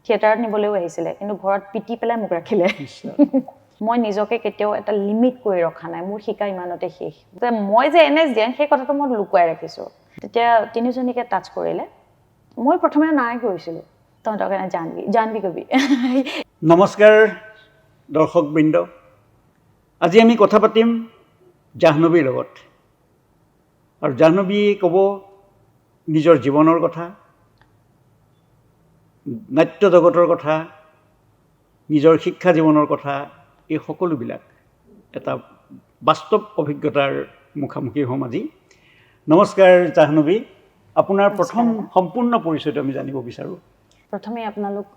থিয়েটাৰত নিবলৈও আহিছিলে কিন্তু ঘৰত পিটি পেলাই মোক ৰাখিলে মই নিজকে কেতিয়াও এটা লিমিট কৰি ৰখা নাই মোৰ শিকা ইমানতে শেষ মই যে এনে যেন সেই কথাটো মই লুকুৱাই ৰাখিছোঁ তেতিয়া তিনিজনীকে টাচ কৰিলে মই প্ৰথমে নাই কৰিছিলোঁ তহঁতৰ কাৰণে জানবি কবি নমস্কাৰ দৰ্শকবৃন্দ আজি আমি কথা পাতিম জাহ্নৱীৰ লগত আৰু জাহ্নৱীয়ে ক'ব নিজৰ জীৱনৰ কথা নাট্য জগতৰ কথা নিজৰ শিক্ষা জীৱনৰ কথা এই সকলোবিলাক এটা বাস্তৱ অভিজ্ঞতাৰ মুখামুখি হ'ম আজি নমস্কাৰ জাহ্নৱী আপোনাৰ প্ৰথম সম্পূৰ্ণ পৰিচয়টো আমি জানিব বিচাৰোঁ প্ৰথমে আপোনালোক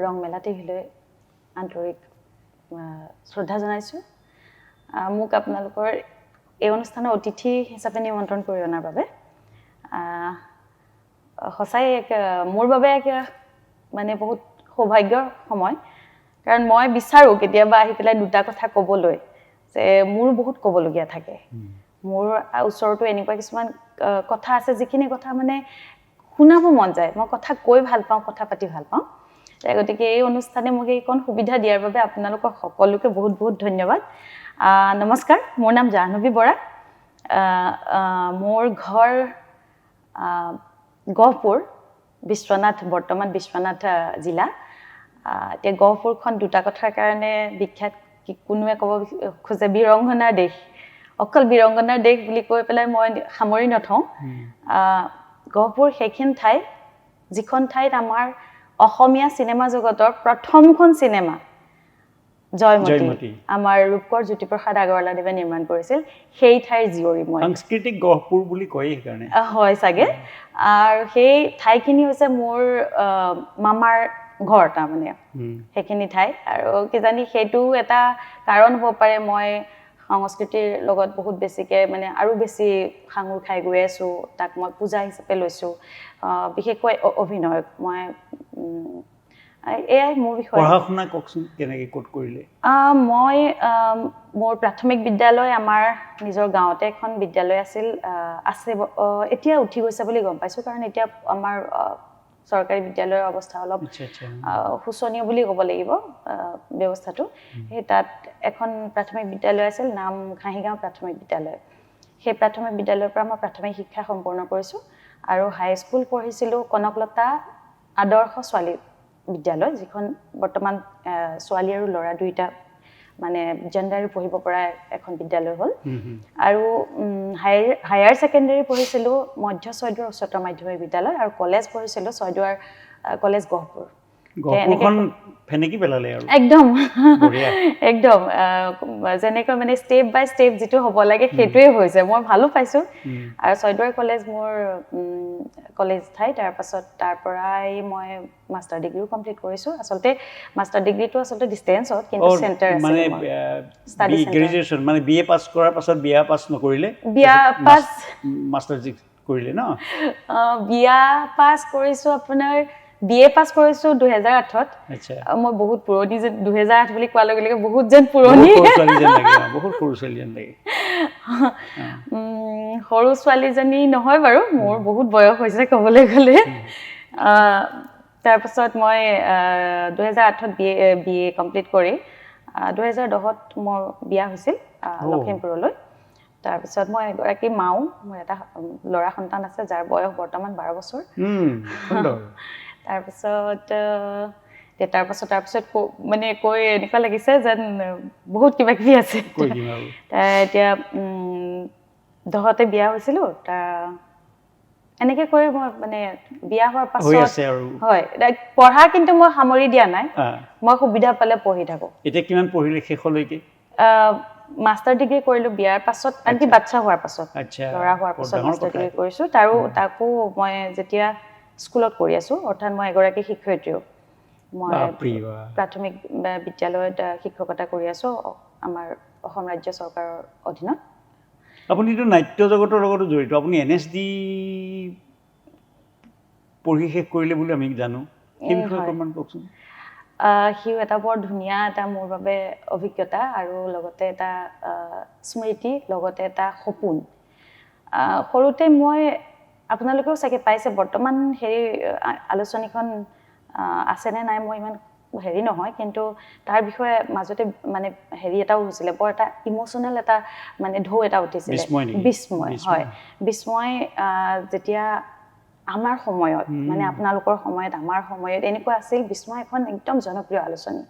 ৰং মেলা টিভিলৈ আন্তৰিক শ্ৰদ্ধা জনাইছোঁ মোক আপোনালোকৰ এই অনুষ্ঠানৰ অতিথি হিচাপে নিমন্ত্ৰণ কৰি অনাৰ বাবে সঁচাই মোৰ বাবে মানে বহুত সৌভাগ্যৰ সময় কাৰণ মই বিচাৰোঁ কেতিয়াবা আহি পেলাই দুটা কথা ক'বলৈ যে মোৰ বহুত ক'বলগীয়া থাকে মোৰ ওচৰতো এনেকুৱা কিছুমান কথা আছে যিখিনি কথা মানে শুনাব মন যায় মই কথা কৈ ভাল পাওঁ কথা পাতি ভাল পাওঁ গতিকে এই অনুষ্ঠানে মোক এইকণ সুবিধা দিয়াৰ বাবে আপোনালোকক সকলোকে বহুত বহুত ধন্যবাদ নমস্কাৰ মোৰ নাম জাহ্নৱী বৰা মোৰ ঘৰ গহপুৰ বিশ্বনাথ বৰ্তমান বিশ্বনাথ জিলা এতিয়া গহপুৰখন দুটা কথাৰ কাৰণে বিখ্যাত কোনোৱে ক'ব খোজে বীৰংগনাৰ দেশ অকল বীৰংগনাৰ দেশ বুলি কৈ পেলাই মই সামৰি নথওঁ গহপুৰ সেইখন ঠাই যিখন ঠাইত আমাৰ অসমীয়া চিনেমা জগতৰ প্ৰথমখন চিনেমা জয়মতী আমাৰ ৰূপকৰ জ্যোতিপ্ৰসাদ আগৰৱালাদেৱে নিৰ্মাণ কৰিছিল সেই ঠাইৰ জীয়ৰী মই সাংস্কৃতিক গহপুৰ বুলি কয় সেইকাৰণে হয় চাগে আৰু সেই ঠাইখিনি হৈছে মোৰ মামাৰ ঘৰ তাৰমানে সেইখিনি ঠাই আৰু কিজানি সেইটো এটা কাৰণ হ'ব পাৰে মই সংস্কৃতিৰ লগত বহুত বেছিকৈ মানে আৰু বেছি সাঙুৰ খাই গৈ আছোঁ তাক মই পূজা হিচাপে লৈছোঁ বিশেষকৈ অভিনয়ক মই এয়াই মোৰ বিষয়ে পঢ়া শুনা কওকচোন কেনেকৈ ক'ত কৰিলে মই মোৰ প্ৰাথমিক বিদ্যালয় আমাৰ নিজৰ গাঁৱতে এখন বিদ্যালয় আছিল আছে এতিয়া উঠি গৈছে বুলি গম পাইছোঁ কাৰণ এতিয়া আমাৰ চৰকাৰী বিদ্যালয়ৰ অৱস্থা অলপ শোচনীয় বুলি ক'ব লাগিব ব্যৱস্থাটো সেই তাত এখন প্ৰাথমিক বিদ্যালয় আছিল নাম ঘাঁহিগাঁও প্ৰাথমিক বিদ্যালয় সেই প্ৰাথমিক বিদ্যালয়ৰ পৰা মই প্ৰাথমিক শিক্ষা সম্পূৰ্ণ কৰিছোঁ আৰু হাইস্কুল পঢ়িছিলোঁ কনকলতা আদৰ্শ ছোৱালী বিদ্যালয় যিখন বৰ্তমান ছোৱালী আৰু ল'ৰা দুইটা মানে জেণ্ডাৰো পঢ়িব পৰা এখন বিদ্যালয় হ'ল আৰু হায়াৰ ছেকেণ্ডেৰী পঢ়িছিলোঁ মধ্য ছয়দুৱাৰ উচ্চতৰ মাধ্যমিক বিদ্যালয় আৰু কলেজ পঢ়িছিলোঁ ছয়দুৱাৰ কলেজ গহপুৰ ফেনেকি পেলালে আৰু একদম একদম যেনেকৈ মানে ষ্টেপ বাই ষ্টেপ যিটো হ'ব লাগে সেইটোৱে হৈছে মই ভালো পাইছোঁ আৰু ছয়দুৱাৰ কলেজ মোৰ কলেজ ঠাই তাৰপাছত তাৰ পৰাই মই মাষ্টাৰ ডিগ্ৰীও কমপ্লিট কৰিছোঁ আচলতে মাষ্টাৰ ডিগ্ৰীটো আচলতে ডিষ্টেঞ্চত কিন্তু চেণ্টাৰ মানে গ্ৰেজুৱেশ্যন মানে বি এ পাছ কৰাৰ পাছত বিয়া পাছ নকৰিলে বিয়া পাছ মাষ্টাৰ ডিগ্ৰী কৰিলে ন বিয়া পাছ কৰিছোঁ আপোনাৰ বি এ পাছ কৰিছোঁ 2008ত মই বহুত পুৰণি যে 2008 বুলি কোৱাৰ লগে লগে বহুত যেন পুৰণি বহুত সৰু ছোৱালী যেন লাগে সৰু ছোৱালীজনী নহয় বাৰু মোৰ বহুত বয়স হৈছে ক'বলৈ গ'লে তাৰপাছত মই 2008ত বি এ কমপ্লিট কৰি 2010ত মোৰ বিয়া হৈছিল লখিমপুৰলৈ তাৰপিছত মই এগৰাকী মাও মোৰ এটা ল'ৰা সন্তান আছে যাৰ বয়স বৰ্তমান 12 বছৰ তাৰপিছত মানে কৈ এনেকুৱা লাগিছে যেন বহুত কিবা কিবি আছে এতিয়া 10তে বিয়া হৈছিলোঁ এনেকৈ কৰি মই মানে বিয়া হোৱাৰ পাছত হয় পঢ়া কিন্তু মই সামৰি দিয়া নাই মই সুবিধা পালে পঢ়ি থাকোঁ এতিয়া কিমান পঢ়িলে শেষলৈকে মাষ্টাৰ ডিগ্ৰী কৰিলোঁ বিয়াৰ পাছত আনকি বাচ্চা হোৱাৰ পাছত ল'ৰা হোৱাৰ পাছত মাষ্টাৰ ডিগ্ৰী কৰিছোঁ তাকো মই যেতিয়া স্কুলত কৰি আছোঁ অৰ্থাৎ মই এগৰাকী শিক্ষয়িত্ৰীও মই প্ৰাথমিক বিদ্যালয়ত শিক্ষকতা কৰি আছোঁ আমাৰ অসম ৰাজ্য চৰকাৰৰ অধীনত আপুনিতো নাট্য জগতৰ লগতো জড়িত আপুনি NSD পঢ়ি শেষ কৰিলে বুলি আমি জানো সেই বিষয়ে অকণমান কওকচোন সিও এটা বৰ ধুনীয়া এটা মোৰ বাবে অভিজ্ঞতা আৰু লগতে এটা স্মৃতি লগতে এটা সপোন সৰুতে মই আপোনালোকেও চাগে পাইছে বৰ্তমান হেৰি আলোচনীখন আছেনে নাই মই ইমান হেৰি নহয়, কিন্তু তাৰ বিষয়ে মাজতে মানে হেৰি এটাও হৈছিলে, বৰ এটা ইম'চনেল এটা মানে ঢৌ এটা উঠিছিলে, বিস্ময়। হয়, বিস্ময় যেতিয়া আমাৰ সময়ত মানে আপোনালোকৰ সময়ত আমাৰ সময়ত এনেকুৱা আছিল, বিস্ময় এখন একদম জনপ্ৰিয় আলোচনী,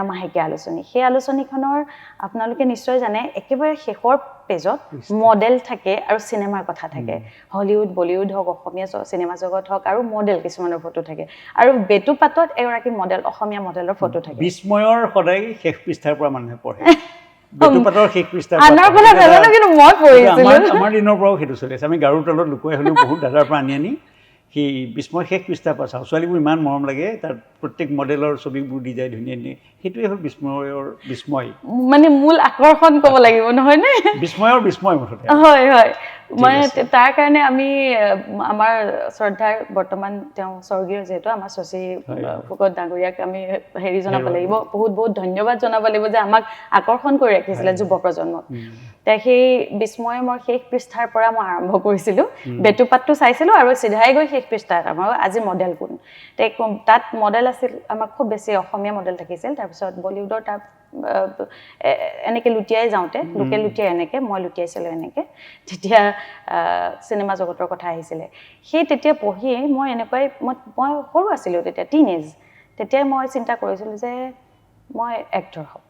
মাহেকীয়া আলোচনী। সেই আলোচনীখনৰ আপোনালোকে নিশ্চয় জানে একেবাৰে শেষৰ পেজত মডেল থাকে আৰু চিনেমাৰ কথা থাকে, হলিউড বলিউড হওক, অসমীয়া চিনেমা জগত হওক, আৰু মডেল কিছুমানৰ ফটো থাকে, আৰু বেটুপাতত এগৰাকী মডেল, অসমীয়া মডেলৰ ফটো থাকে। বিস্ময়ৰ সদায় শেষ পৃষ্ঠাৰ পৰা মানুহে পঢ়ে, বেটুপাতৰ শেষ পৃষ্ঠাৰ আনৰ পৰা নাজানো, কিন্তু মই পঢ়িছিলো। আমাৰ দিনৰ পৰাও সেইটো চলি আছে। আমি গাৰুৰ তলত লুকুৱাই হ'লেও বহুত দাদাৰ পৰা আনি সেই বিস্ময় শেষ পৃষ্ঠাৰ পৰা চাওঁ। ছোৱালীবোৰ ইমান মৰম লাগে, তাত প্ৰত্যেক মডেলৰ ছবিবোৰ দি যায় ধুনীয়া ধুনীয়া। সেইটোৱে হ'ল বিস্ময়, মানে মূল আকৰ্ষণ ক'ব লাগিব, নহয়নে? বিস্ময় মুঠতে। হয় হয়, মানে তাৰ কাৰণে আমি আমাৰ শ্ৰদ্ধাৰ বৰ্তমান তেওঁ স্বৰ্গীয় যিহেতু আমাৰ শশী ফুকন ডাঙৰীয়াক আমি হেৰি জনাব লাগিব, বহুত বহুত ধন্যবাদ জনাব লাগিব যে আমাক আকৰ্ষণ কৰি ৰাখিছিলে যুৱ প্ৰজন্মক। সেই বিস্ময় মই শেষ পৃষ্ঠাৰ পৰা মই আৰম্ভ কৰিছিলোঁ, বেটুপাতটো চাইছিলোঁ আৰু চিধাই গৈ শেষ পৃষ্ঠাত আমাৰ আজি মডেল কোন। তাত মডেল আছিল আমাৰ খুব বেছি অসমীয়া মডেল থাকিছিল, তাৰপিছত বলিউডৰ তাত এনেকৈ লুটিয়াই যাওঁতে, লোকে লুটিয়াই এনেকৈ, মই লুটিয়াইছিলোঁ এনেকৈ, তেতিয়া চিনেমা জগতৰ কথা আহিছিলে। সেই তেতিয়া পঢ়িয়ে মই এনেকুৱাই, মই সৰু আছিলোঁ তেতিয়া, টিনেজ, তেতিয়াই মই চিন্তা কৰিছিলোঁ যে মই এক্টৰ হ'ম।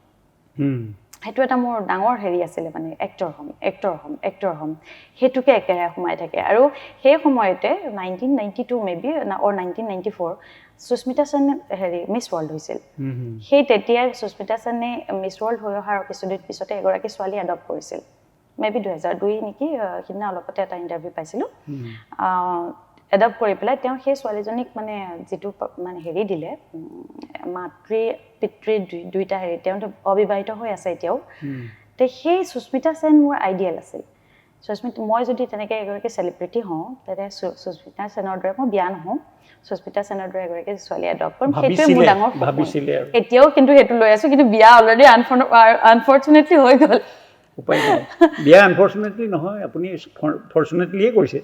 সেইটো এটা মোৰ ডাঙৰ হেৰি আছিলে, মানে এক্টৰ হ'ম, সেইটোকে একেৰাহে সোমাই থাকে। আৰু সেই সময়তে 1992 মেবি অৰ 1994 সুস্মিতা সেন হেৰি মিছ ৱৰ্ল্ড হৈছিল। সেই তেতিয়াই সুস্মিতা সেনে মিছ ৱৰ্ল্ড হৈ অহাৰ কিছুদিন পিছতে এগৰাকী ছোৱালী এডপ্ট কৰিছিল, মেবি 2002 নেকি, সিদিনা অলপতে এটা ইণ্টাৰভিউ পাইছিলোঁ। এডপ্ট কৰি পেলাই তেওঁ সেই ছোৱালীজনীক মানে যিটো মানে হেৰি দিলে, মাতৃ পিতৃ দুইটা হেৰি, তেওঁতো অবিবাহিত হৈ আছে এতিয়াও। তে সেই সুস্মিতা সেন মোৰ আইডিয়েল আছিল। মই যদি তেনেকৈ এগৰাকী চেলিব্ৰিটি হওঁ, তেতিয়া সুস্মিতা সেনৰ দৰে মই বিয়া নহওঁ, সুস্মিতা সেনৰ দৰে এগৰাকী ছোৱালী এডপ্ট কৰিম, সেইটোৱে মোৰ ডাঙৰ সপোন। এতিয়াও কিন্তু সেইটো লৈ আছোঁ, কিন্তু বিয়া অলৰেডি আনফৰ্চুনেটলি হৈ গ'ল। উপায় নাই, বিয়া আনফৰ্চুনেটলি নহয়, আপুনি ফৰ্চুনেটলিয়ে কৰিছে।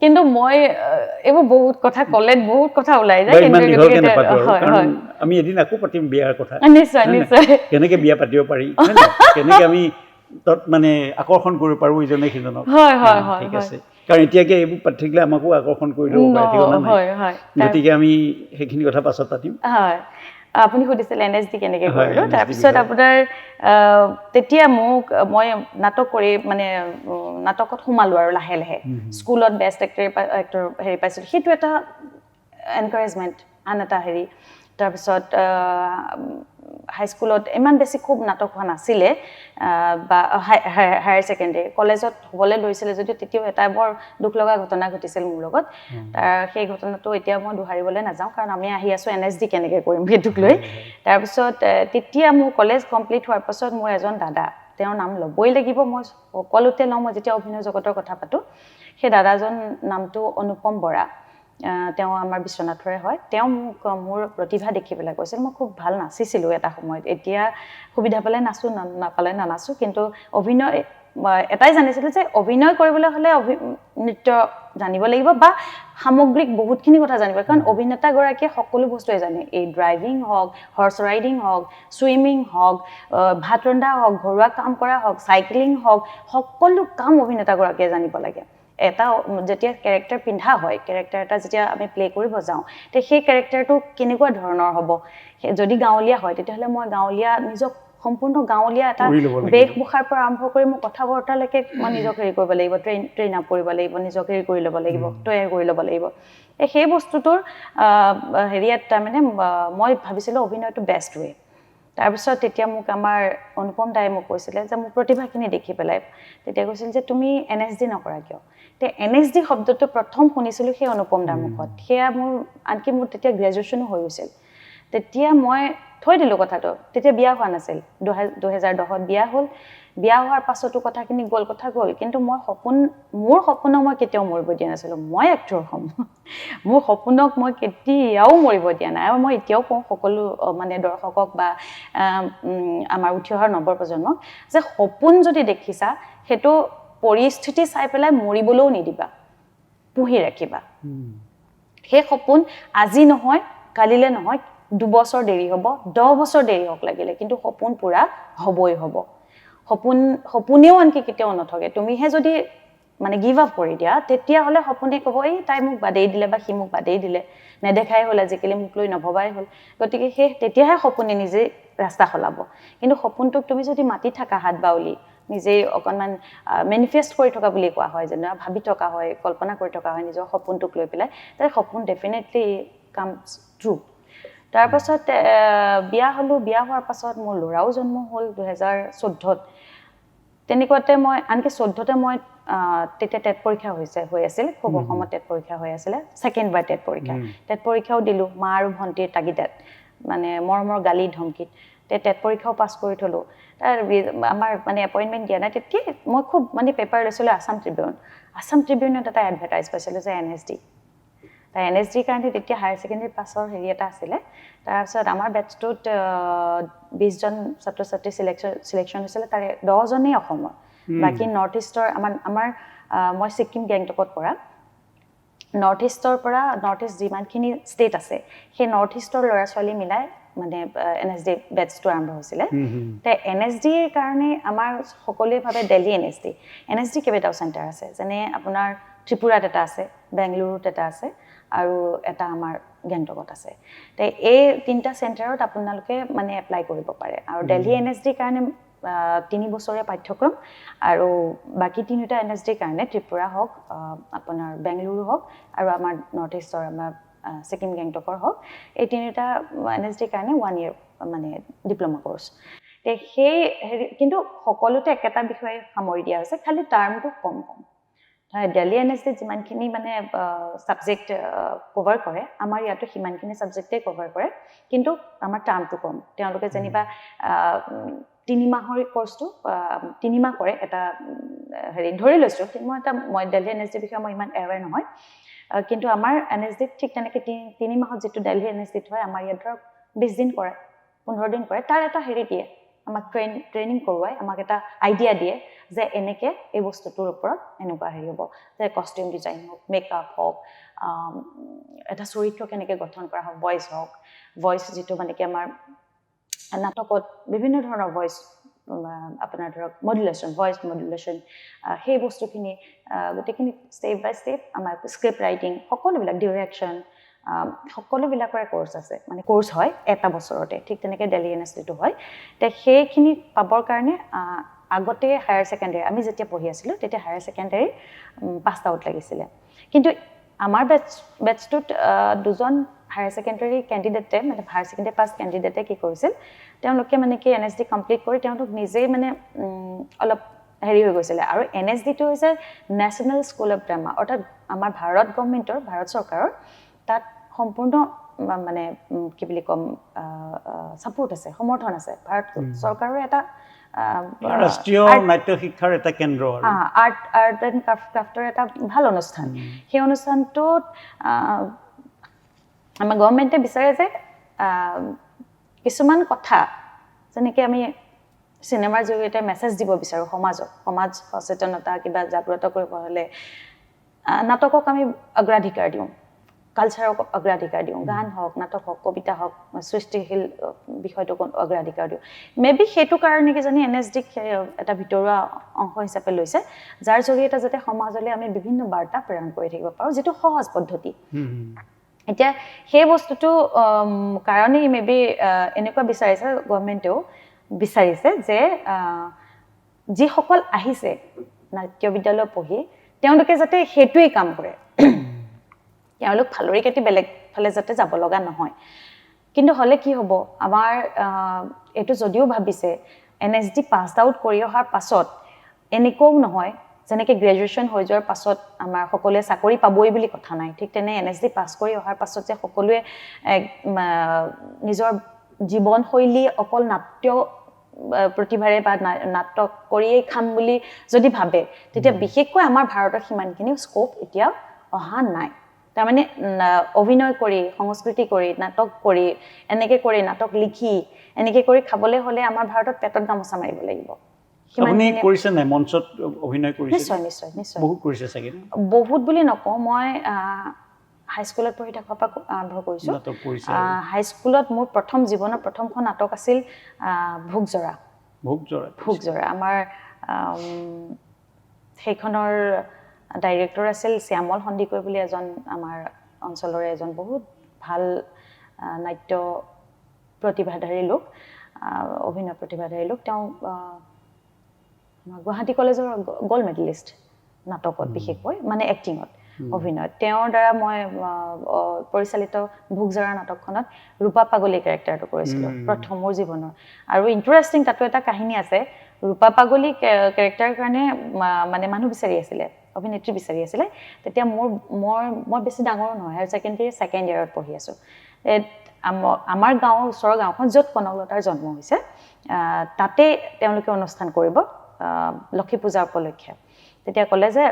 কিন্তু মই এইবোৰ বহুত কথা ক'লে বহুত কথা ওলাই যায়, আমি এদিন আকৌ পাতিম বিয়াৰ কথা। নিশ্চয় নিশ্চয়, কেনেকৈ বিয়া পাতিব পাৰি, কেনেকৈ আমি তাত মানে আকৰ্ষণ কৰিব পাৰোঁ ইজনে সিজনক। ঠিক আছে, কাৰণ এতিয়াকে এইবোৰ পাতি থাকিলে আমাকো আকৰ্ষণ কৰি ল'ব পাৰে, ঠিকনা নাই। গতিকে আমি সেইখিনি কথা পাছত পাতিম। হয়, আপুনি সুধিছিল NSD কেনেকৈ কৰিলোঁ। তাৰপিছত আপোনাৰ তেতিয়া মই নাটক কৰি মানে নাটকত সোমালোঁ আৰু লাহে লাহে, স্কুলত বেষ্ট এক্টৰ হেৰি পাইছিলোঁ, সেইটো এটা এনকাৰেজমেণ্ট, আন এটা হেৰি। তাৰপিছত হাইস্কুলত ইমান বেছি খুব নাটক হোৱা নাছিলে, বা হায়াৰ ছেকেণ্ডেৰী, কলেজত হ'বলৈ লৈছিলে যদিও তেতিয়াও এটা বৰ দুখ লগা ঘটনা ঘটিছিল মোৰ লগত। সেই ঘটনাটো এতিয়া মই দোহাৰিবলৈ নাযাওঁ, কাৰণ আমি আহি আছোঁ NSD কেনেকৈ কৰিম সেইটোক লৈ। তাৰপিছত তেতিয়া মোৰ কলেজ কমপ্লিট হোৱাৰ পাছত মোৰ এজন দাদা, তেওঁৰ নাম ল'বই লাগিব, মই সকলোতে লওঁ, মই যেতিয়া অভিনয় জগতৰ কথা পাতোঁ। সেই দাদাজন নামটো অনুপম বৰা, তেওঁ আমাৰ বিশ্বনাথৰে হয়। তেওঁ মোৰ প্ৰতিভা দেখি পেলাই কৈছিল, মই খুব ভাল নাচিছিলোঁ এটা সময়ত, এতিয়া সুবিধা পালে নাচোঁ, নাপালে নানাচোঁ, কিন্তু অভিনয় এটাই জানিছিলোঁ যে অভিনয় কৰিবলৈ হ'লে নৃত্য জানিব লাগিব, বা সামগ্ৰিক বহুতখিনি কথা জানিব, কাৰণ অভিনেতাগৰাকীয়ে সকলো বস্তুৱে জানে, এই ড্ৰাইভিং হওক, হৰ্চ ৰাইডিং হওক, ছুইমিং হওক, ভাত ৰন্ধা হওক, ঘৰুৱা কাম কৰা হওক, চাইক্লিং হওক, সকলো কাম অভিনেতাগৰাকীয়ে জানিব লাগে। এটা যেতিয়া কেৰেক্টাৰ পিন্ধা হয়, কেৰেক্টাৰ এটা যেতিয়া আমি প্লে কৰিব যাওঁ, তে সেই কেৰেক্টাৰটো কেনেকুৱা ধৰণৰ হ'ব। যদি গাঁৱলীয়া হয়, তেতিয়াহ'লে মই গাঁৱলীয়া, নিজক সম্পূৰ্ণ গাঁৱলীয়া এটা বেশভূষাৰ পৰা আৰম্ভ কৰি মোৰ কথা বতৰালৈকে মই নিজক হেৰি কৰিব লাগিব, ট্ৰেইন আপ কৰিব লাগিব, নিজক হেৰি কৰি ল'ব লাগিব, তৈয়াৰ কৰি ল'ব লাগিব। সেই বস্তুটোৰ হেৰিয়াত তাৰমানে মই ভাবিছিলোঁ অভিনয়টো বেষ্ট ৱে। তাৰপিছত তেতিয়া মোক আমাৰ অনুপম দাই মোক কৈছিলে যে মোৰ প্ৰতিভাখিনি দেখি পেলাই, তেতিয়া কৈছিল যে তুমি NSD নকৰা কিয়। তে NSD শব্দটো প্ৰথম শুনিছিলোঁ সেই অনুপম দাৰ মুখত, সেয়া মোৰ আনকি মোৰ তেতিয়া গ্ৰেজুৱেশ্যনো হৈ গৈছিল। তেতিয়া মই থৈ দিলোঁ কথাটো, তেতিয়া বিয়া হোৱা নাছিল, 2010ত বিয়া হ'ল। বিয়া হোৱাৰ পাছতো কথাখিনি গ'ল, কিন্তু মোৰ সপোনক মই কেতিয়াও মৰিব দিয়া নাছিলোঁ, মই এক্টৰ হ'ম। মোৰ সপোনক মই কেতিয়াও মৰিব দিয়া নাই, আৰু মই এতিয়াও কওঁ সকলো মানে দৰ্শকক বা আমাৰ উঠি অহাৰ নৱপ্ৰজন্মক যে সপোন যদি দেখিছা, সেইটো পৰিস্থিতি চাই পেলাই মৰিবলৈও নিদিবা, পুহি ৰাখিবা। সেই সপোন আজি নহয় কালিলৈ নহয় 2 বছৰ দেৰি হ'ব 10 বছৰ দেৰি হওক লাগিলে কিন্তু সপোন পূৰা হ'বই হ'ব সপোনেও আনকি কেতিয়াও নথকে তুমিহে যদি মানে গিভ আপ কৰি দিয়া তেতিয়াহ'লে সপোনে ক'ব এই তাই মোক বাদেই দিলে বা সি মোক বাদেই দিলে নেদেখাই হ'ল আজিকালি মোক লৈ নভবাই হ'ল গতিকে তেতিয়াহে সপোনে নিজে ৰাস্তা সলাব কিন্তু সপোনটোক তুমি যদি মাতি থাকা হাত বাউলি নিজেই অকণমান মেনিফেষ্ট কৰি থকা বুলি কোৱা হয় যেনে ভাবি থকা হয় কল্পনা কৰি থকা হয় নিজৰ সপোনটোক লৈ পেলাই তাৰ সপোন ডেফিনেটলি কামছ ট্ৰু তাৰপাছত বিয়া হ'লোঁ বিয়া হোৱাৰ পাছত মোৰ ল'ৰাও জন্ম হ'ল 2014ত তেনেকুৱাতে মই আনকি 14তে মই তেতিয়া টেট পৰীক্ষা হৈ আছিল খুব অসমত টেট পৰীক্ষা হৈ আছিলে ছেকেণ্ড বাৰ টেট পৰীক্ষা টেট পৰীক্ষাও দিলোঁ মা আৰু ভণ্টিৰ তাগিদাত মানে মৰমৰ গালি ধমকিত টেট পৰীক্ষাও পাছ কৰি থলোঁ তাৰ আমাৰ মানে এপইণ্টমেণ্ট দিয়া নাই তেতিয়া মই খুব মানে পেপাৰ লৈছিলোঁ আছাম ট্ৰিবিউনত এটা এডভাৰটাইজ পাইছিলোঁ যে NSD তাৰ NSDৰ কাৰণে তেতিয়া হায়াৰ ছেকেণ্ডেৰী পাছৰ হেৰি এটা আছিলে তাৰপিছত আমাৰ বেটছটোত 20জন ছাত্ৰ ছাত্ৰী চিলেকশ্যন হৈছিলে তাৰে 10জনেই অসমৰ বাকী নৰ্থ ইষ্টৰ আমাৰ মই ছিকিম গেংটকত পৰা নৰ্থ ইষ্টৰ পৰা নৰ্থ ইষ্ট যিমানখিনি ষ্টেট আছে সেই নৰ্থ ইষ্টৰ ল'ৰা ছোৱালী মিলাই মানে NSD বেটছটো আৰম্ভ হৈছিলে তে NSDৰ কাৰণে আমাৰ সকলোৱে ভাবে দিল্লী NSD কেইবাটাও চেণ্টাৰ আছে যেনে আপোনাৰ ত্ৰিপুৰাত এটা আছে বেংগলুৰুত এটা আছে আৰু এটা আমাৰ গেংটকত আছে তে এই তিনিটা চেণ্টাৰত আপোনালোকে মানে এপ্লাই কৰিব পাৰে আৰু দিল্লী NSDৰ কাৰণে 3 বছৰীয়া পাঠ্যক্ৰম আৰু বাকী তিনিটা NSDৰ কাৰণে ত্ৰিপুৰা হওক আপোনাৰ বেংগলুৰু হওক আৰু আমাৰ নৰ্থ ইষ্টৰ আমাৰ ছিকিম গেংটকৰ হওক এই তিনিটা NSDৰ কাৰণে 1 year মানে ডিপ্ল'মা কোৰ্চ তে সেই কিন্তু সকলোতে একেটা বিষয়ে সামৰি দিয়া হৈছে খালি টাৰ্মটো কম দিল্লী NSD যিমানখিনি মানে ছাবজেক্ট কভাৰ কৰে আমাৰ ইয়াতো সিমানখিনি ছাবজেক্টেই কভাৰ কৰে কিন্তু আমাৰ টাৰ্মটো কম তেওঁলোকে যেনিবা 3 মাহৰ কোৰ্চটো 3 মাহ কৰে এটা হেৰি ধৰি লৈছোঁ মই দিল্লী NSD বিষয়ে মই ইমান এৱেৰ নহয় কিন্তু আমাৰ NSD ঠিক তেনেকৈ 3 মাহত যিটো দিল্লী NSD হয় আমাৰ ইয়াত ধৰক 20 দিন কৰে 15 দিন কৰে তাৰ এটা হেৰি দিয়ে আমাক ট্ৰেইনিং কৰোৱাই আমাক এটা আইডিয়া দিয়ে যে এনেকৈ এই বস্তুটোৰ ওপৰত এনেকুৱা হেৰি হ'ব যে কষ্টিউম ডিজাইন হওক মেকআপ হওক এটা চৰিত্ৰ কেনেকৈ গঠন কৰা হওক ভইচ যিটো মানে কি আমাৰ নাটকত বিভিন্ন ধৰণৰ ভইচ আপোনাৰ ধৰক ভইচ মডুলেশ্যন সেই বস্তুখিনি গোটেইখিনি ষ্টেপ বাই ষ্টেপ আমাৰ স্ক্ৰিপ্ট ৰাইটিং সকলোবিলাক ডিৰেকশ্যন সকলোবিলাকৰে কোৰ্চ আছে মানে কোৰ্চ হয় এটা বছৰতে ঠিক তেনেকৈ দিল্লী NSDটো হয় তে সেইখিনি পাবৰ কাৰণে আগতে হায়াৰ ছেকেণ্ডেৰী আমি যেতিয়া পঢ়ি আছিলোঁ তেতিয়া হায়াৰ ছেকেণ্ডেৰী পাছ আউট লাগিছিলে কিন্তু আমাৰ বেটছটোত 2জন হায়াৰ ছেকেণ্ডেৰী কেণ্ডিডেটে মানে হায়াৰ ছেকেণ্ডেৰী পাছ কেণ্ডিডেটে কি কৰিছিল তেওঁলোকে মানে কি NSD কমপ্লিট কৰি তেওঁলোক নিজেই মানে অলপ হেৰি হৈ গৈছিলে আৰু NSDটো হৈছে নেশ্যনেল স্কুল অফ ড্ৰামা অৰ্থাৎ আমাৰ ভাৰত চৰকাৰৰ তাত সম্পূৰ্ণ মানে কি বুলি ক'ম ছাপোৰ্ট আছে সমৰ্থন আছে ভাৰত চৰকাৰৰ এটা ৰাষ্ট্ৰীয় নাট্য শিক্ষাৰ এটা কেন্দ্ৰ আৰ্ট এণ্ড ক্ৰাফ্টৰ এটা ভাল অনুষ্ঠান সেই অনুষ্ঠানটোত আমাৰ গভৰ্ণমেণ্টে বিচাৰে যে কিছুমান কথা যেনেকৈ আমি চিনেমাৰ জৰিয়তে মেছেজ দিব বিচাৰোঁ সমাজ সচেতনতা কিবা জাগ্ৰত কৰিব হ'লে নাটকক আমি অগ্ৰাধিকাৰ দিওঁ কালচাৰক অগ্ৰাধিকাৰ দিওঁ গান হওক নাটক হওক কবিতা হওক সৃষ্টিশীল বিষয়টোক অগ্ৰাধিকাৰ দিওঁ মেবি সেইটো কাৰণে কিজানি NSDক এটা ভিতৰুৱা অংশ হিচাপে লৈছে যাৰ জৰিয়তে যাতে সমাজলৈ আমি বিভিন্ন বাৰ্তা প্ৰেৰণ কৰি থাকিব পাৰোঁ যিটো সহজ পদ্ধতি এতিয়া সেই বস্তুটো কাৰণেই মেবি এনেকুৱা বিচাৰিছে গভৰ্ণমেণ্টেও বিচাৰিছে যে যিসকল আহিছে নাট্য বিদ্যালয় পঢ়ি তেওঁলোকে যাতে সেইটোৱেই কাম কৰে তেওঁলোক ফালৰি কাটি বেলেগ ফালে যাতে যাব লগা নহয় কিন্তু হ'লে কি হ'ব আমাৰ এইটো যদিও ভাবিছে NSD পাছ আউট কৰি অহাৰ পাছত এনেকুৱাও নহয় যেনেকৈ গ্ৰেজুৱেশ্যন হৈ যোৱাৰ পাছত আমাৰ সকলোৱে চাকৰি পাবই বুলি কথা নাই ঠিক তেনে NSD পাছ কৰি অহাৰ পাছত যে সকলোৱে নিজৰ জীৱনশৈলী অকল নাট্য প্ৰতিভাৰে বা নাটক কৰিয়েই খাম বুলি যদি ভাবে তেতিয়া বিশেষকৈ আমাৰ ভাৰতত সিমানখিনি স্কোপ এতিয়া অহা নাই তাৰমানে অভিনয় কৰি সংস্কৃতি কৰি নাটক কৰি এনেকৈ কৰি নাটক লিখি এনেকৈ কৰি খাবলৈ হ'লে আমাৰ ভাৰতত পেটত গামোচা মাৰিব লাগিব আপুনি কৰিছে নাই মঞ্চত অভিনয় কৰিছে নিশ্চয় বহুত কৰিছে চাগে বহুত বুলি নকওঁ মই হাইস্কুলত পঢ়ি থকাৰ পৰা আৰম্ভ কৰিছোঁ নাটক কৰিছে হাইস্কুলত মোৰ জীৱনৰ প্ৰথমখন নাটক আছিল ভোগজৰা ভোগজৰা আমাৰ সেইখনৰ ডাইৰেক্টৰ আছিল শ্যামল সন্দিকৈ বুলি এজন আমাৰ অঞ্চলৰে এজন বহুত ভাল নাট্য প্ৰতিভাধাৰী লোক অভিনয় প্ৰতিভাধাৰী লোক তেওঁ গুৱাহাটী কলেজৰ গ'ল্ড মেডেলিষ্ট নাটকত বিশেষকৈ মানে এক্টিঙত অভিনয় তেওঁৰ দ্বাৰা মই পৰিচালিত ভোগজৰা নাটকখনত ৰূপা পাগলী কেৰেক্টাৰটো কৰিছিলোঁ প্ৰথম মোৰ জীৱনৰ আৰু ইণ্টাৰেষ্টিং তাতো এটা কাহিনী আছে ৰূপা পাগলী কেৰেক্টাৰৰ কাৰণে মানে মানুহ বিচাৰি আছিলে অভিনেত্ৰী বিচাৰি আছিলে তেতিয়া মই বেছি ডাঙৰো নহয় হায়াৰ ছেকেণ্ডেৰী ছেকেণ্ড ইয়াৰত পঢ়ি আছোঁ আমাৰ গাঁৱৰ ওচৰৰ গাঁওখন য'ত কনকলতাৰ জন্ম হৈছে তাতে তেওঁলোকে অনুষ্ঠান কৰিব লক্ষী পূজা উপলক্ষে তেতিয়া ক'লে যে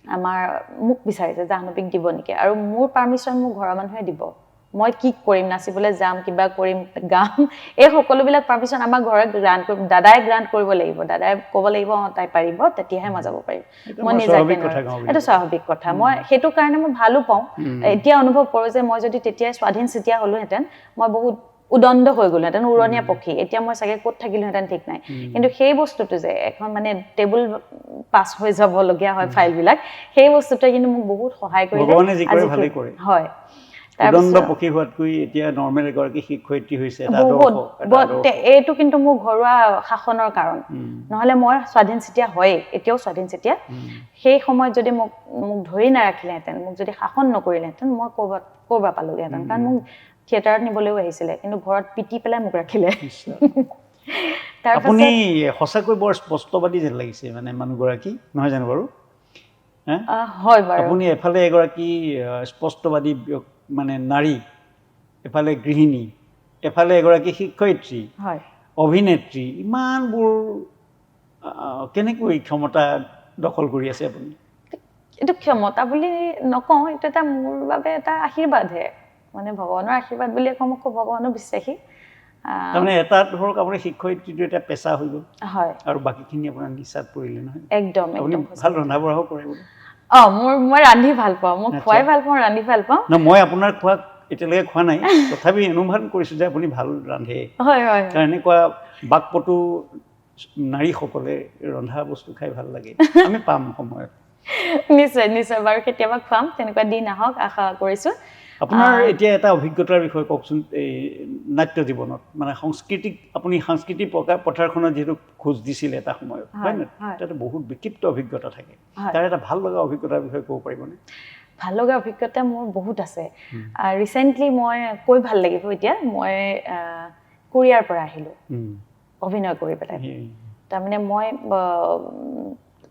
মোক বিচাৰিছে জাহ্নৱীক দিব নেকি আৰু মোৰ পাৰ্মিশ্যন মোৰ ঘৰৰ মানুহে দিব মই কি কৰিম নাচিবলৈ যাম কিবা কৰিম গাম এই সকলোবিলাক পাৰ্মিশ্যন আমাৰ ঘৰে গ্ৰাণ্ট কৰিব দাদাই গ্ৰাণ্ট কৰিব লাগিব দাদাই ক'ব লাগিব তাই পাৰিব তেতিয়াহে মই যাব পাৰিম মই নিজাকে এইটো স্বাভাৱিক কথা মই সেইটো কাৰণে মই ভালো পাওঁ এতিয়া অনুভৱ কৰোঁ যে মই যদি তেতিয়াই স্বাধীন চিতিয়া হ'লোহেঁতেন মই বহুত উদণ্ড হৈ গ'লোহেঁতেন উৰণীয়া পক্ষী এতিয়া মই চাগে ক'ত থাকিলোহেঁতেন ঠিক নাই কিন্তু সেই বস্তুটো যে এখন মানে টেবুল পাছ হৈ যাবলগীয়া হয় ফাইলবিলাক সেই বস্তুটোৱে কিন্তু মোক বহুত সহায় কৰিলে হয় উদণ্ড পক্ষী হোৱাতকৈ এতিয়া নৰ্মেল এগৰাকী শিক্ষয়িত্ৰী হৈছে এইটো কিন্তু মোৰ ঘৰুৱা শাসনৰ কাৰণ নহ'লে মই স্বাধীন চিতিয়া হয়েই এতিয়াও স্বাধীন চিতিয়া সেই সময়ত যদি মোক ধৰি নাৰাখিলেহেঁতেন মোক যদি শাসন নকৰিলেহেঁতেন মই ক'ৰবাত পালোগৈহেঁতেন কাৰণ মোক থিয়েটাৰত নিবলৈও আহিছিলে কিন্তু ঘৰত পিটি পেলাই মোক ৰাখিলে আপুনি সঁচাকৈ বৰ স্পষ্টবাদী যেন লাগিছে মানে মানুহগৰাকী নহয় জানো বাৰু হয় বাৰু আপুনি এফালে এগৰাকী স্পষ্টবাদী মানে নাৰী এফালে গৃহিণী এফালে এগৰাকী শিক্ষয়িত্ৰী হয় অভিনেত্ৰী ইমানবোৰ কেনেকৈ ক্ষমতা দখল কৰি আছে আপুনি এইটো ক্ষমতা বুলি নকওঁ এইটো এটা মোৰ বাবে এটা আশীৰ্বাদহে মানে ভগৱানৰ আশীৰ্বাদ বুলিয়ে কওঁ মই ভগৱানৰ বিশ্বাসী তাৰমানে এটা ধৰক আপোনাৰ শিক্ষয়িত্ৰীটো এটা পেচা হৈ গ'ল হয় আৰু বাকীখিনি আপোনাৰ নিচাত পৰিলে নহয় একদম আপুনি ভাল ৰন্ধা বঢ়াও কৰে বোলে মই ৰান্ধি ভাল পাওঁ মই খুৱাই ভাল পাওঁ ৰান্ধি ভাল পাওঁ মই আপোনাৰ খোৱা এতিয়ালৈকে খোৱা নাই তথাপি অনুমান কৰিছোঁ যে আপুনি ভাল ৰান্ধে হয় হয় কাৰণ এনেকুৱা বাকপটু নাৰীসকলে ৰন্ধা বস্তু খাই ভাল লাগে আমি পাম সময়ত নিশ্চয় নিশ্চয় বাৰু কেতিয়াবা খুৱাম তেনেকুৱা দিন আহক আশা কৰিছোঁ আপোনাৰ এতিয়া এটা অভিজ্ঞতাৰ বিষয়ে কওকচোন এই নাট্য জীৱনত মানে সাংস্কৃতিক আপুনি সাংস্কৃতিক পথাৰখনত যিহেতু খোজ দিছিলে এটা সময়ত হয় নে তাতে বহুত বিক্ষিপ্ত অভিজ্ঞতা থাকে তাৰ এটা ভাল লগা অভিজ্ঞতাৰ বিষয়ে ক'ব পাৰিবনে ভাল লগা অভিজ্ঞতা মোৰ বহুত আছে ৰিচেণ্টলি মই কৈ ভাল লাগিব এতিয়া মই কোৰিয়াৰ পৰা আহিলোঁ অভিনয় কৰি পেলাই তাৰমানে মই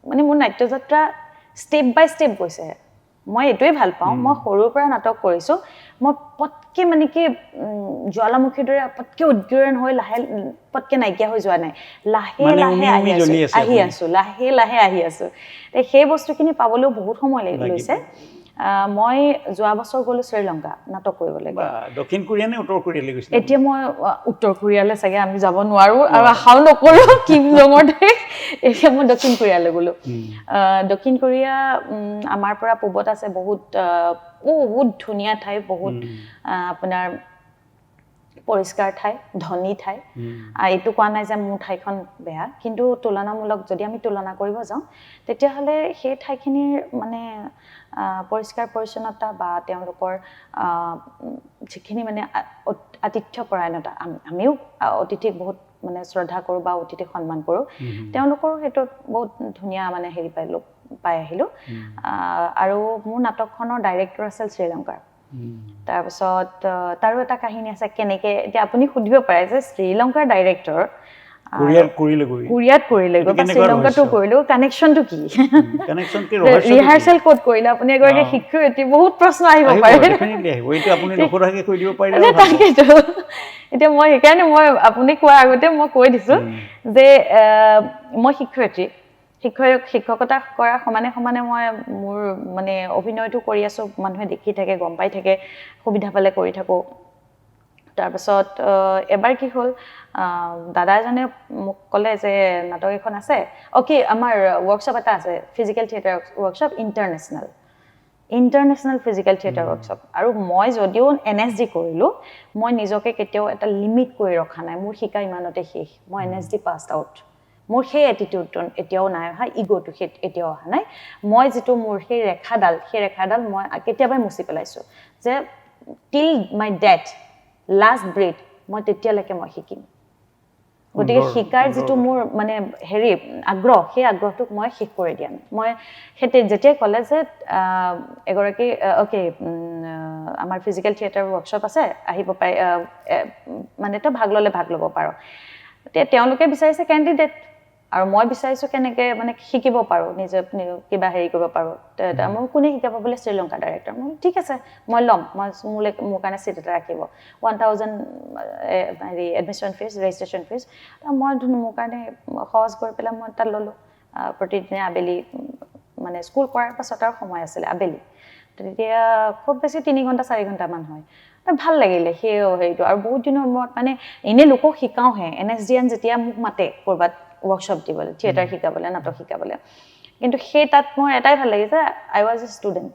মানে মোৰ নাট্যযাত্ৰা ষ্টেপ বাই ষ্টেপ গৈছে মই এইটোৱে ভাল পাওঁ মই সৰুৰ পৰা নাটক কৰিছোঁ মই পটকৈ মানে কি জ্বালামুখীৰ দৰে পটকৈ উদ্গীৰণ হৈ পটকৈ নাইকিয়া হৈ যোৱা নাই লাহে লাহে আহি আছোঁ সেই বস্তুখিনি পাবলৈও বহুত সময় লৈছে মই যোৱা বছৰ গ'লোঁ শ্ৰীলংকা নাটক কৰিবলৈ দক্ষিণ কোৰিয়া নে উত্তৰ কোৰিয়ালৈ গৈছিল এতিয়া মই উত্তৰ কোৰিয়ালৈ চাগে আমি যাব নোৱাৰোঁ আৰু আশাও নকৰোঁ কিম জঙৰ দৰে এতিয়া মই দক্ষিণ কোৰিয়ালৈ গ'লোঁ দক্ষিণ কোৰিয়া আমাৰ পৰা পূবত আছে বহুত ধুনীয়া ঠাই বহুত আপোনাৰ পৰিষ্কাৰ ঠাই ধনী ঠাই এইটো কোৱা নাই যে মোৰ ঠাইখন বেয়া কিন্তু তুলনামূলক যদি আমি তুলনা কৰিব যাওঁ তেতিয়াহ'লে সেই ঠাইখিনিৰ মানে পৰিষ্কাৰ পৰিচ্ছন্নতা বা তেওঁলোকৰ যিখিনি মানে আতিথ্য পৰায়ণতা আমিও অতিথিক বহুত মানে শ্ৰদ্ধা কৰোঁ বা অতিথিক সন্মান কৰোঁ তেওঁলোকৰো সেইটোত বহুত ধুনীয়া মানে হেৰি পাই আহিলোঁ আৰু মোৰ নাটকখনৰ ডাইৰেক্টৰ আছিল শ্ৰীলংকাৰ তাৰপিছত তাৰো এটা কাহিনী আছে কেনেকৈ এতিয়া আপুনি সুধিব পাৰে যে শ্ৰীলংকাৰ ডাইৰেক্টৰ কোৰিয়াত কৰিলে বা শ্ৰীলংকাতো কৰিলোঁ কানেকশ্যনটো কি ৰিহাৰ্চেল ক'ত কৰিলে আপুনি এগৰাকী শিক্ষয়িত্ৰী বহুত প্ৰশ্ন আহিব পাৰে তাকেতো এতিয়া মই সেইকাৰণে আপুনি কোৱাৰ আগতে মই কৈ দিছোঁ যে মই শিক্ষকতা কৰাৰ সমানে সমানে মই মোৰ মানে অভিনয়টো কৰি আছোঁ মানুহে দেখি থাকে গম পাই থাকে সুবিধা পালে কৰি থাকোঁ তাৰপিছত এবাৰ কি হ'ল দাদা এজনে মোক ক'লে যে নাটক এখন আছে আমাৰ ৱৰ্কশ্বপ এটা আছে physical theatre workshop international international physical theatre workshop আৰু মই যদিও NSD কৰিলোঁ মই নিজকে কেতিয়াও এটা লিমিট কৰি ৰখা নাই মোৰ শিকা ইমানতে শেষ মই NSD পাছ আউট মোৰ সেই এটিটিউডটো এতিয়াও নাই অহা ইগ'টো সেই এতিয়াও অহা নাই মই যিটো মোৰ সেই ৰেখাডাল মই কেতিয়াবাই মুচি পেলাইছোঁ যে till my death last breath মই তেতিয়ালৈকে মই শিকিম গতিকে শিকাৰ যিটো মোৰ মানে হেৰি আগ্ৰহ সেই আগ্ৰহটোক মই শেষ কৰি দিয়া নাই মই সেই যেতিয়াই ক'লে যে এগৰাকী অ'কে আমাৰ ফিজিকেল থিয়েটাৰ ৱৰ্কশ্বপ আছে আহিব পাৰি মানে তই ভাগ ল'ব পাৰ তেওঁলোকে বিচাৰিছে কেণ্ডিডেট আৰু মই বিচাৰিছোঁ কেনেকৈ মানে শিকিব পাৰোঁ নিজে কিবা হেৰি কৰিব পাৰোঁ মোক কোনে শিকাব বোলে শ্ৰীলংকা ডাইৰেক্টৰ মই ঠিক আছে মই ল'ম মোৰ কাৰণে চিট এটা ৰাখিব 1000 হেৰি এডমিশ্যন ফিজ ৰেজিষ্ট্ৰেশ্যন ফিজ মই মোৰ কাৰণে সহজ কৰি পেলাই মই তাত ল'লোঁ প্ৰতিদিনে আবেলি মানে স্কুল কৰাৰ পাছত আৰু সময় আছিলে আবেলি তেতিয়া খুব বেছি 3 ঘণ্টা 4 ঘণ্টামান হয় ভাল লাগিলে সেই হেৰিটো আৰু বহুত দিনৰ মূৰত মানে এনেই লোকক শিকাওঁহে NSDN যেতিয়া মোক মাতে ক'ৰবাত ৱৰ্কশ্বপ দিবলৈ থিয়েটাৰ শিকাবলৈ নাটক শিকাবলৈ কিন্তু সেই তাত মোৰ এটাই ভাল লাগিছে আই ৱাজ এ ষ্টুডেণ্ট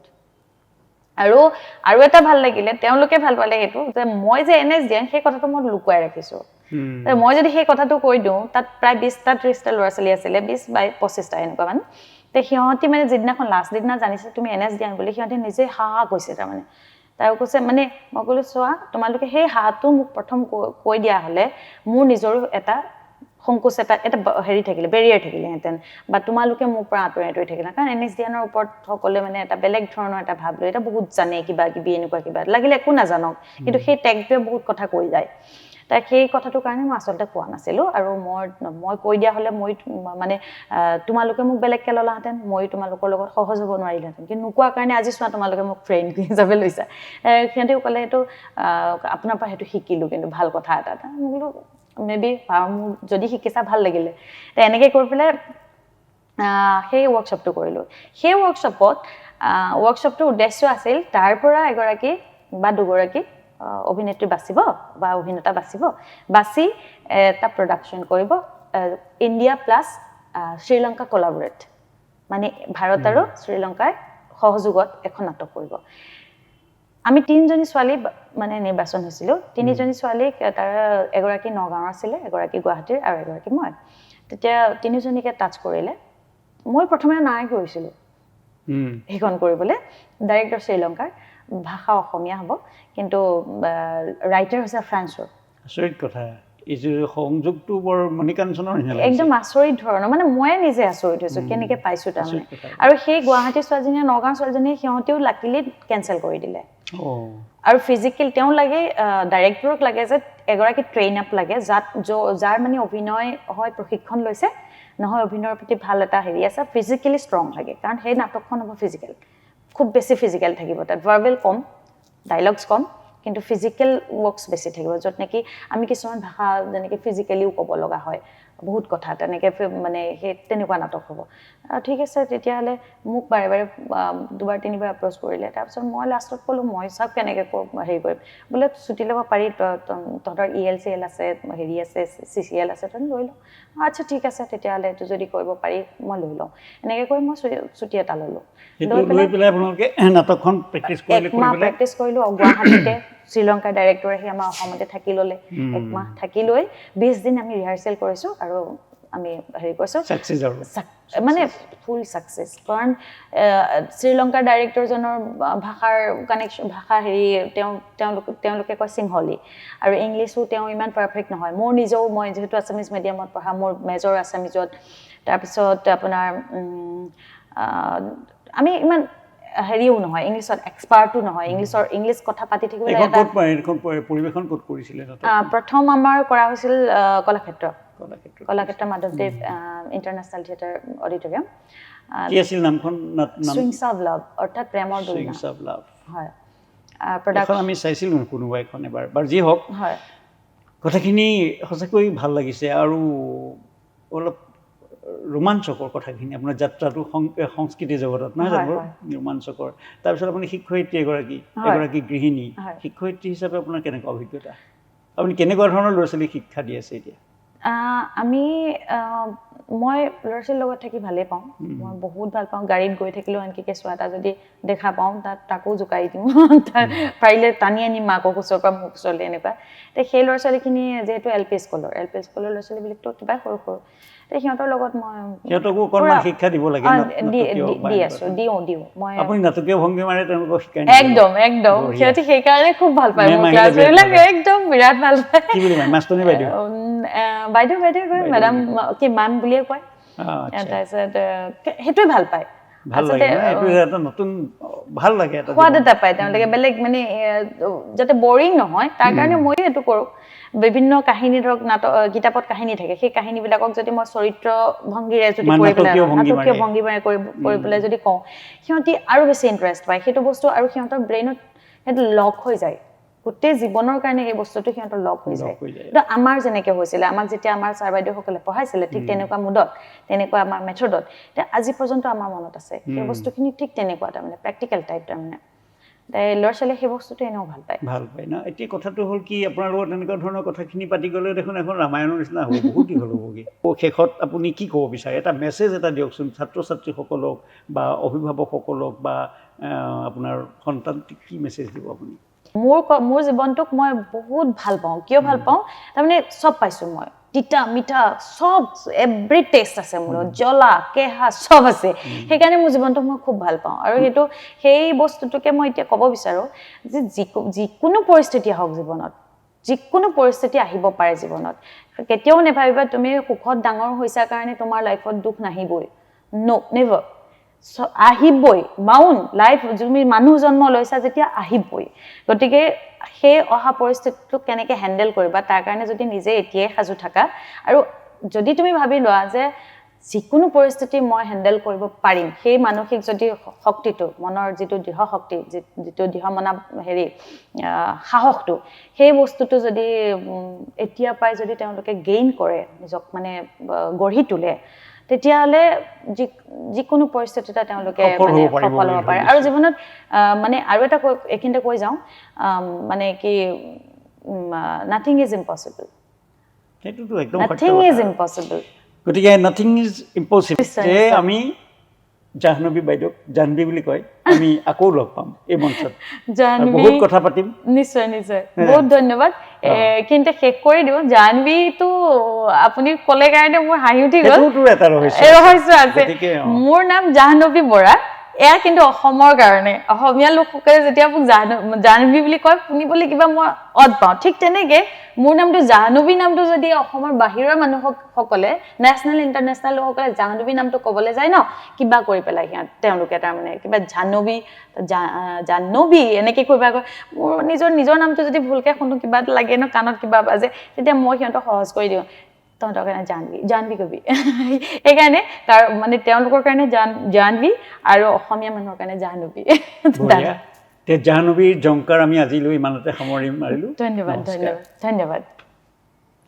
আৰু এটা ভাল লাগিলে তেওঁলোকে ভাল পালে সেইটো যে মই যে NSDN সেই কথাটো মই লুকুৱাই ৰাখিছোঁ মই যদি সেই কথাটো কৈ দিওঁ তাত প্ৰায় 20টা 30টা ল'ৰা ছোৱালী আছিলে 20 বা 25টা এনেকুৱা মানে তে সিহঁতি মানে যিদিনাখন লাষ্ট দিনা জানিছে তুমি NSDN বুলি সিহঁতে নিজে হাহা কৈছে তাৰমানে তাইও কৈছে মানে মই ক'লোঁ চোৱা তোমালোকে সেই হাঁহটো মোক প্ৰথম কৈ দিয়া হ'লে মোৰ নিজৰো এটা সংকোচ এটা হেৰি থাকিলে বেৰিয়াৰ থাকিলেহেঁতেন বা তোমালোকে মোৰ পৰা আঁতৰি থাকিলে কাৰণ NSDNৰ ওপৰত সকলোৱে মানে এটা বেলেগ ধৰণৰ এটা ভাব লৈ এটা বহুত জানে কিবা কিবি এনেকুৱা কিবা লাগিলে একো নাজানক কিন্তু সেই টেগটোৱে বহুত কথা কৈ যায় তাই সেই কথাটোৰ কাৰণে মই আচলতে কোৱা নাছিলোঁ আৰু মই কৈ দিয়া হ'লে মই মানে তোমালোকে মোক বেলেগকৈ ল'লাহেঁতেন মই তোমালোকৰ লগত সহজ হ'ব নোৱাৰিলোহেঁতেন কিন্তু নোকোৱাৰ কাৰণে আজি চোৱা তোমালোকে মোক ফ্ৰেণ্ড হিচাপে লৈছা সিহঁতেও ক'লে সেইটো আপোনাৰ পৰা সেইটো শিকিলোঁ কিন্তু ভাল কথা এটা মই বোলো মেবি মোৰ যদি শিকিছা ভাল লাগিলে তো এনেকৈ কৰি পেলাই সেই ৱৰ্কশ্বপটো কৰিলোঁ সেই ৱৰ্কশ্বপটোৰ উদ্দেশ্য আছিল তাৰ পৰা এগৰাকী বা দুগৰাকী অভিনেত্ৰী বাচিব বা অভিনেতা বাচি এটা প্ৰডাকশ্যন কৰিব ইণ্ডিয়া প্লাছ শ্ৰীলংকা কোলাবৰেট মানে ভাৰত আৰু শ্ৰীলংকাৰ সহযোগত এখন নাটক কৰিব আমি 3জনী ছোৱালী মানে নিৰ্বাচন হৈছিলোঁ 3জনী ছোৱালীক তাৰ এগৰাকী নগাঁৱৰ আছিলে এগৰাকী গুৱাহাটীৰ আৰু এগৰাকী মই তেতিয়া 3জনীকে টাচ কৰিলে মই প্ৰথমে নাই কৰিছিলোঁ সেইখন কৰিবলৈ ডাইৰেক্টৰ শ্ৰীলংকাৰ ভাষা অসমীয়া হ'ব কিন্তু ৰাইটাৰ হৈছে ফ্ৰান্সৰ আচৰিত কথা এই যে সংযোগটো বৰ মণিকাঞ্চনৰ নিচিনা একদম আচৰিত ধৰণৰ মানে ময়ে নিজে আচৰিত হৈছোঁ কেনেকৈ পাইছোঁ তাৰমানে আৰু সেই গুৱাহাটী ছোৱালীজনীয়ে নগাঁও ছোৱালীজনীয়ে সিহঁতেও লাকিলি কেঞ্চেল কৰি দিলে আৰু ফিজিকেল তেওঁ লাগে ডাইৰেক্টৰক লাগে যে এগৰাকী ট্ৰেইন আপ লাগে যাৰ মানে অভিনয় হয় প্ৰশিক্ষণ লৈছে নহয় অভিনয়ৰ প্ৰতি ভাল এটা হেৰি আছে ফিজিকেলি ষ্ট্ৰং লাগে কাৰণ সেই নাটকখন হ'ব ফিজিকেল খুব বেছি ফিজিকেল থাকিব তাত ভাৰ্বেল কম ডাইলগছ কম কিন্তু ফিজিকেল ৱৰ্কছ বেছি থাকিব য'ত নেকি আমি কিছুমান ভাষা যেনেকৈ ফিজিকেলিও ক'ব লগা হয় বহুত কথা তেনেকৈ মানে সেই তেনেকুৱা নাটক হ'ব ঠিক আছে তেতিয়াহ'লে মোক বাৰে বাৰে 2বাৰ 3বাৰ এপ্ৰ'চ কৰিলে তাৰপিছত মই লাষ্টত ক'লোঁ মই চাওক কেনেকৈ হেৰি কৰিম বোলে ছুটি ল'ব পাৰি তহঁতৰ ELCL আছে হেৰি আছে CCL আছে তই লৈ লওঁ আচ্ছা ঠিক আছে তেতিয়াহ'লে এইটো যদি কৰিব পাৰি মই লৈ লওঁ এনেকৈ কৰি মই ছুটি এটা ল'লোঁ লৈ পেলাই আপোনালোকে নাটকখন প্ৰেক্টিছ কৰিলোঁ গুৱাহাটীতে শ্ৰীলংকাৰ ডাইৰেক্টৰে আহি আমাৰ অসমতে থাকি ল'লে 1 মাহ থাকি লৈ 20 দিন আমি ৰিহাৰ্চেল কৰিছোঁ আৰু আমি হেৰি কৰিছোঁ মানে ফুল ছাকচেছ কাৰণ শ্ৰীলংকাৰ ডাইৰেক্টৰজনৰ ভাষাৰ কানেকশ্যন ভাষা হেৰি তেওঁলোকে কয় সিংহলী আৰু ইংলিছো তেওঁ ইমান পাৰফেক্ট নহয় মোৰ নিজেও মই যিহেতু আছামিজ মিডিয়ামত পঢ়া মোৰ মেজৰ আছামিজত তাৰপিছত আপোনাৰ আমি ইমান হেৰিও নহয় ইংলিছত এক্সপাৰ্টো নহয় ইংলিছ কথা পাতি থাকিবলৈ পৰিৱেশন ক'ত কৰিছিলে প্ৰথম আমাৰ কৰা হৈছিল কলাক্ষেত্ৰ মাধৱদেৱ ইণ্টাৰনেশ্যনেল থিয়েটাৰ অডিটৰিয়াম কি আছিল নামখন সুইংছ অফ লাভ অৰ্থাৎ প্ৰেমৰ দুলনা হয় প্ৰডাকশ্যন আমি চাইছিলোঁ কোনোবা এখন এবাৰ যি হওক হয় কথাখিনি সঁচাকৈ ভাল লাগিছে আৰু অলপ ৰোমাঞ্চকৰ কথাখিনি আপোনাৰ যাত্ৰাটো সংস্কৃতি জগতত নহয় জানো ৰোমাঞ্চকৰ তাৰপিছত আপুনি শিক্ষয়িত্ৰী এগৰাকী গৃহিণী শিক্ষয়িত্ৰী হিচাপে আপোনাৰ কেনেকুৱা অভিজ্ঞতা আপুনি কেনেকুৱা ধৰণৰ ল'ৰা ছোৱালীক শিক্ষা দি আছে এতিয়া আমি মই ল'ৰা ছোৱালীৰ লগত থাকি ভালেই পাওঁ মই বহুত ভাল পাওঁ গাড়ীত গৈ থাকিলেও আনকি কেঁচুৱা এটা যদি দেখা পাওঁ তাকো জোকাৰি দিওঁ পাৰিলে টানি আনি মাকক ওচৰৰ পৰা মোক ওচৰলৈ এনেকুৱা সেই ল'ৰা ছোৱালীখিনি যিহেতু এল পি স্কুলৰ ল'ৰা ছোৱালীবিলাকতো কিবা সৰু সৰু সিহঁতৰ লগত মই সিহঁতকো অকণমান শিক্ষা দিব লাগে দিওঁ মই আপুনি নাটকীয় ভংগীমাৰে তেওঁলোকক শিকাই একদম সিহঁতে সেইকাৰণে খুব ভাল পায় মোৰ ক্লাছবিলাক একদম বিৰাট ভাল পায় কি বুলি কয় মাষ্টনী বাইদেউ বাইদেউ কয় মেডাম কি মেম বুলিয়ে কয় তাৰপিছত সেইটোৱে ভাল পায় ভাল লাগে এইটো এটা নতুন ভাল লাগে এটা সোৱাদ এটা পায় তেওঁলোকে বেলেগ মানে যাতে বৰিং নহয় তাৰ কাৰণে ময়ো এইটো কৰোঁ বিভিন্ন কাহিনী ধৰক কিতাপত কাহিনী থাকে সেই কাহিনীবিলাকক যদি মই চৰিত্ৰ ভংগীৰে যদি কৰি পেলাই নাটকীয় ভংগীৰে কৰি পেলাই যদি কওঁ সিহঁতি আৰু বেছি ইণ্টাৰেষ্ট পায় সেইটো বস্তু আৰু সিহঁতৰ ব্ৰেইনত সেইটো লক হৈ যায় গোটেই জীৱনৰ কাৰণে এই বস্তুটো সিহঁতৰ লক হৈ যায় কিন্তু আমাৰ যেনেকৈ হৈছিলে আমাক যেতিয়া আমাৰ ছাৰ বাইদেউসকলে পঢ়াইছিলে ঠিক তেনেকুৱা মুডত তেনেকুৱা আমাৰ মেথডত এতিয়া আজি পৰ্যন্ত আমাৰ মনত আছে সেই বস্তুখিনি ঠিক তেনেকুৱা তাৰমানে প্ৰেক্টিকেল টাইপ তাৰমানে ল'ৰা ছোৱালীয়ে সেই বস্তুটো এনেও ভাল পায় ন এতিয়া কথাটো হ'ল কি আপোনাৰ লগত এনেকুৱা ধৰণৰ কথাখিনি পাতি গ'লে দেখোন এখন ৰামায়ণৰ নিচিনা হ'ব বহুত দীঘল হ'বগৈ শেষত আপুনি কি ক'ব বিচাৰে এটা মেছেজ এটা দিয়কচোন ছাত্ৰ ছাত্ৰীসকলক বা অভিভাৱকসকলক বা আপোনাৰ সন্তানটিক কি মেছেজ দিব আপুনি মোৰ জীৱনটোক মই বহুত ভাল পাওঁ কিয় ভাল পাওঁ তাৰমানে চব পাইছোঁ মই তিতা মিঠা চব এভৰি টেষ্ট আছে মোৰ জ্বলা কেহা চব আছে সেইকাৰণে মোৰ জীৱনটোক মই খুব ভাল পাওঁ আৰু সেই বস্তুটোকে মই এতিয়া ক'ব বিচাৰোঁ যে যিকোনো পৰিস্থিতি হওক জীৱনত যিকোনো পৰিস্থিতি আহিব পাৰে জীৱনত কেতিয়াও নেভাবিবা তুমি সুখত ডাঙৰ হৈছা কাৰণে তোমাৰ লাইফত দুখ নাহিবই নেভাৰ আহিবই মাউন লাইফ তুমি মানুহ জন্ম লৈছা যেতিয়া আহিবই গতিকে সেই অহা পৰিস্থিতিটোক কেনেকৈ হেণ্ডেল কৰিবা তাৰ কাৰণে যদি নিজে এতিয়াই সাজু থাকা আৰু যদি তুমি ভাবি লোৱা যে যিকোনো পৰিস্থিতি মই হেণ্ডেল কৰিব পাৰিম সেই মানসিক যদি শক্তিটো মনৰ যিটো দৃঢ় শক্তি যিটো দৃঢ় মনা সাহসটো সেই বস্তুটো যদি এতিয়াৰ পৰাই যদি তেওঁলোকে গেইন কৰে নিজক মানে গঢ়ি তোলে তেতিয়াহ'লে যিকোনো পৰিস্থিতিতে তেওঁলোকে মানে সফল হ'ব পাৰে আৰু জীৱনত মানে আৰু এটা এইখিনিতে কৈ যাওঁ মানে কি নাথিং ইজ ইম্পচিবল সেইটোতো একদম নাথিং ইজ ইম্পচিবল গতিকে নাথিং ইজ ইম্পচিবল যে আমি জাহ্নৱী বাইদেউক জাহ্নৱী বুলি কয় আমি আকৌ লগ পাম এই মঞ্চত বহুত কথা পাতিম নিশ্চয় বহুত ধন্যবাদ কিন্তু শেষ কৰি দিওঁ জাহ্নৱীটো আপুনি ক'লে কাৰণে মোৰ হাঁহি উঠি গ'ল ৰহস্য আছে মোৰ নাম জাহ্নৱী বৰা এয়া কিন্তু অসমৰ কাৰণে অসমীয়া লোকসকলে যেতিয়া মোক জাহ্নৱী বুলি কয় শুনিবলৈ কিবা মই অদ পাওঁ ঠিক তেনেকৈ মোৰ নামটো জাহ্নৱী নামটো যদি অসমৰ বাহিৰৰ মানুহসকলে নেশ্যনেল ইণ্টাৰনেশ্যনেল লোকসকলে জাহ্নৱী নামটো ক'বলৈ যায় ন কিবা কৰি পেলাই তেওঁলোকে তাৰমানে কিবা জাহ্নৱী এনেকৈ কৈ পেলাই কয় মোৰ নিজৰ নামটো যদি ভুলকৈ শুনো কিবা এটা লাগে ন কাণত কিবা বাজে তেতিয়া মই সিহঁতক সহজ কৰি দিওঁ তহঁতৰ কাৰণে জাহ্নৱী কবি সেইকাৰণে তাৰ মানে তেওঁলোকৰ কাৰণে জাহ্নৱী আৰু অসমীয়া মানুহৰ কাৰণে জাহ্নৱী জাহ্নৱীৰ জংকাৰ আমি আজিলৈ ইমানতে সামৰি মাৰিলোঁ ধন্যবাদ